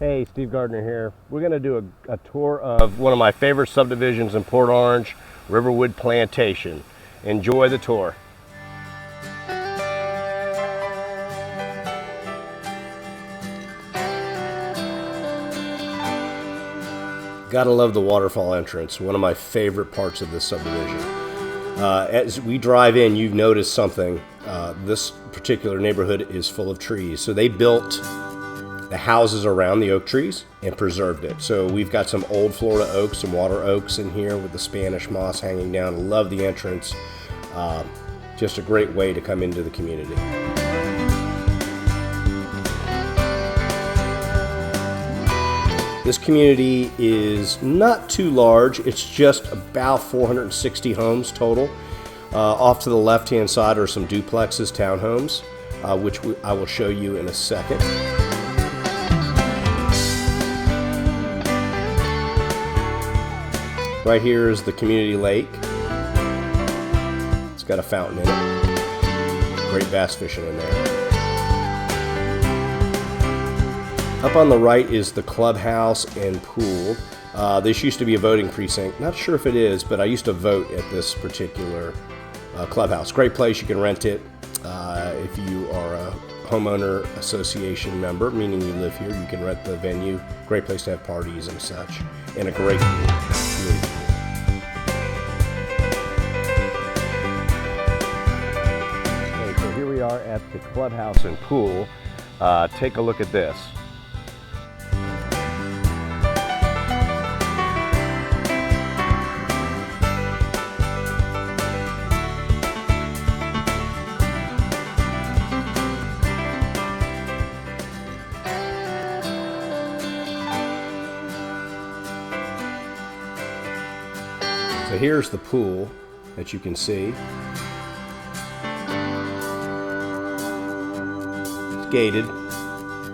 Hey, Steve Gardner here. We're going to do a tour of one of my favorite subdivisions in Port Orange, Riverwood Plantation. Enjoy the tour. Gotta love the waterfall entrance, one of my favorite parts of this subdivision. As we drive in, you've noticed something. This particular neighborhood is full of trees. So they built the houses around the oak trees and preserved it. So we've got some old Florida oaks, some water oaks in here with the Spanish moss hanging down. Love the entrance. Just a great way to come into the community. This community is not too large. It's just about 460 homes total. Off to the left-hand side are some duplexes, townhomes, which I will show you in a second. Right here is the community lake. It's got a fountain in it. Great bass fishing in there. Up on the right is the clubhouse and pool. This used to be a voting precinct. Not sure if it is, but I used to vote at this particular clubhouse. Great place, you can rent it. If you are a homeowner association member, meaning you live here, you can rent the venue. Great place to have parties and such. And a great community. Okay, so here we are at the clubhouse and pool. Take a look at this. So here's the pool that you can see. It's gated,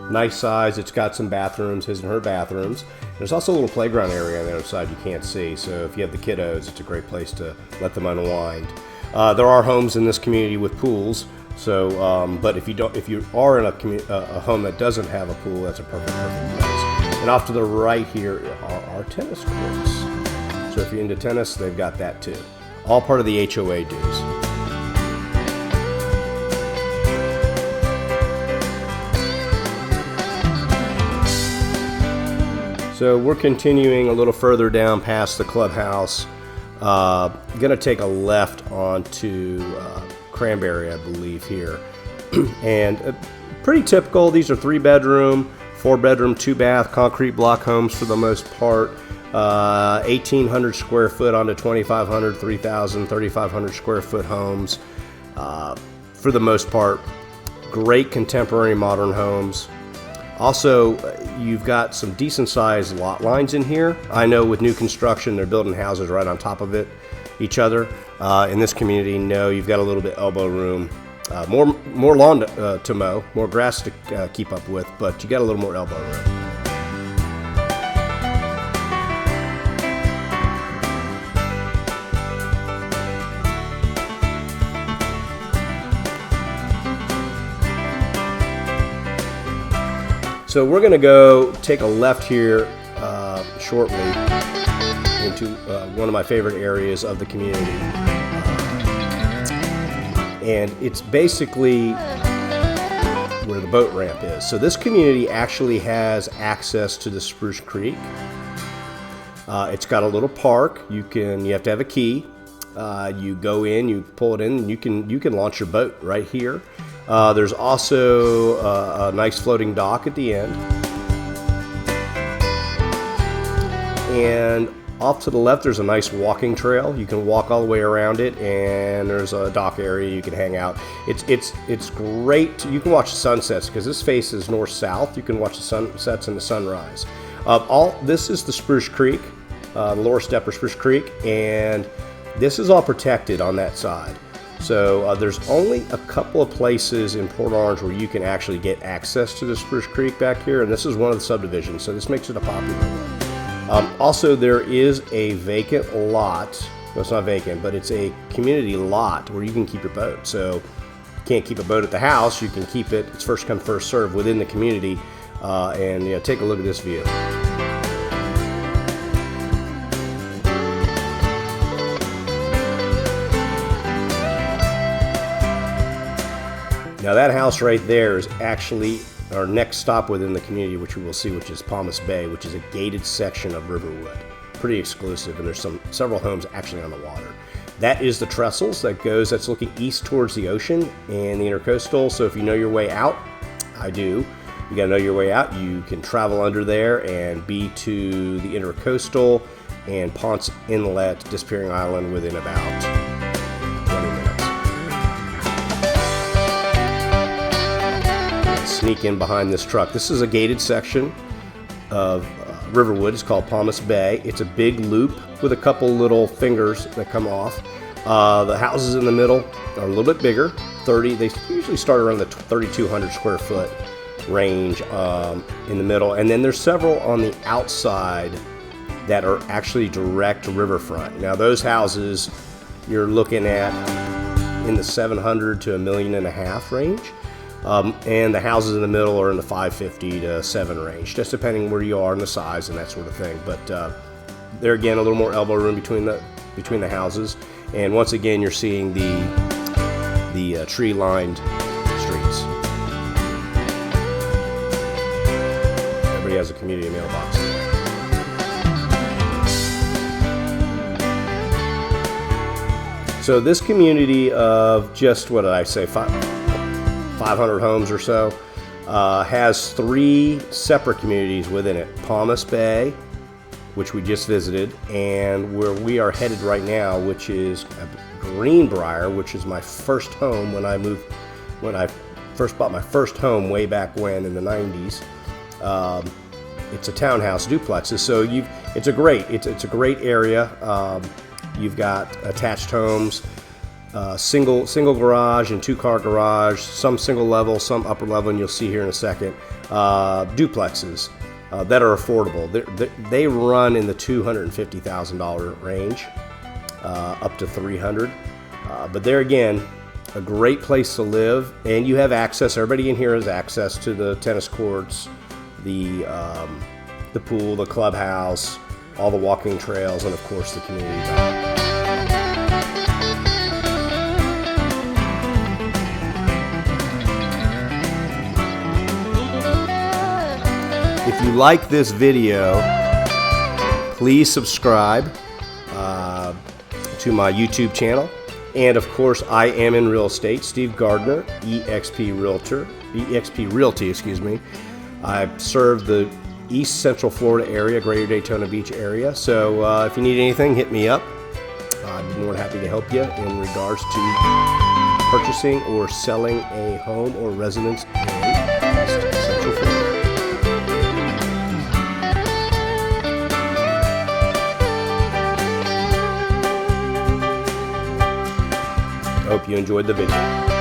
nice size. It's got some bathrooms, his and her bathrooms. There's also a little playground area on the other side you can't see. So if you have the kiddos, it's a great place to let them unwind. There are homes in this community with pools. So, but if you are in a home that doesn't have a pool, that's a perfect place. And off to the right here are our tennis courts. So if you're into tennis, they've got that too. All part of the HOA dues. So we're continuing a little further down past the clubhouse. Gonna take a left onto Cranberry, I believe here. And pretty typical, these are 3-bedroom, 4-bedroom, 2-bath, concrete block homes for the most part. 1,800 square foot onto 2,500, 3,000, 3,500 square foot homes. For the most part, great contemporary modern homes. Also, you've got some decent sized lot lines in here. I know with new construction, they're building houses right on top of each other. In this community, no, you've got a little bit elbow room. More lawn to mow, more grass to keep up with, but you got a little more elbow room. So we're going to go take a left here shortly into one of my favorite areas of the community. And it's basically where the boat ramp is. So this community actually has access to the Spruce Creek. It's got a little park. You have to have a key. You go in, you pull it in, and you can launch your boat right here. There's also a nice floating dock at the end. And off to the left, there's a nice walking trail. You can walk all the way around it, and there's a dock area you can hang out. It's great. You can watch the sunsets because this faces north-south. You can watch the sunsets and the sunrise. This is the Spruce Creek, the lower step of Spruce Creek, and this is all protected on that side. So there's only a couple of places in Port Orange where you can actually get access to the Spruce Creek back here, and this is one of the subdivisions, so this makes it a popular one. Also, there is a vacant lot. Well, it's not vacant, but it's a community lot where you can keep your boat. So you can't keep a boat at the house, you can keep it, it's first come, first serve within the community. And take a look at this view. Now that house right there is actually our next stop within the community, which we will see, which is Palmas Bay, which is a gated section of Riverwood. Pretty exclusive, and there's several homes actually on the water. That is the trestles that's looking east towards the ocean and the intercoastal. So if you know your way out, I do. You gotta know your way out. You can travel under there and be to the intercoastal and Ponce Inlet, Disappearing Island, within about 20 minutes. Sneak in behind this truck. This is a gated section of Riverwood. It's called Palmas Bay. It's a big loop with a couple little fingers that come off. The houses in the middle are a little bit bigger. They usually start around the 3,200 square foot range in the middle, and then there's several on the outside that are actually direct riverfront. Now those houses you're looking at in the 700 to $1.5 million range. And the houses in the middle are in the 550 to 7 range, just depending where you are and the size and that sort of thing. But there again, a little more elbow room between the houses. And once again, you're seeing the tree-lined streets. Everybody has a community mailbox. So this community of just, what did I say, 500 homes or so, has 3 separate communities within it. Palmas Bay, which we just visited, and where we are headed right now, which is Greenbrier, which is my first home when I first bought my first home way back when in the 90s. It's a townhouse duplexes, so it's a great area. You've got attached homes, single garage and 2-car garage, some single level, some upper level, and you'll see here in a second. Duplexes that are affordable. They run in the $250,000 range, up to $300,000. But there again, a great place to live, and you have access. Everybody in here has access to the tennis courts, the pool, the clubhouse, all the walking trails, and of course the community garden. If you like this video, please subscribe to my YouTube channel. And of course, I am in real estate. Steve Gardner, EXP Realty, excuse me. I serve the East Central Florida area, Greater Daytona Beach area. So if you need anything, hit me up. I'd be more than happy to help you in regards to purchasing or selling a home or residence in East Central Florida. I hope you enjoyed the video.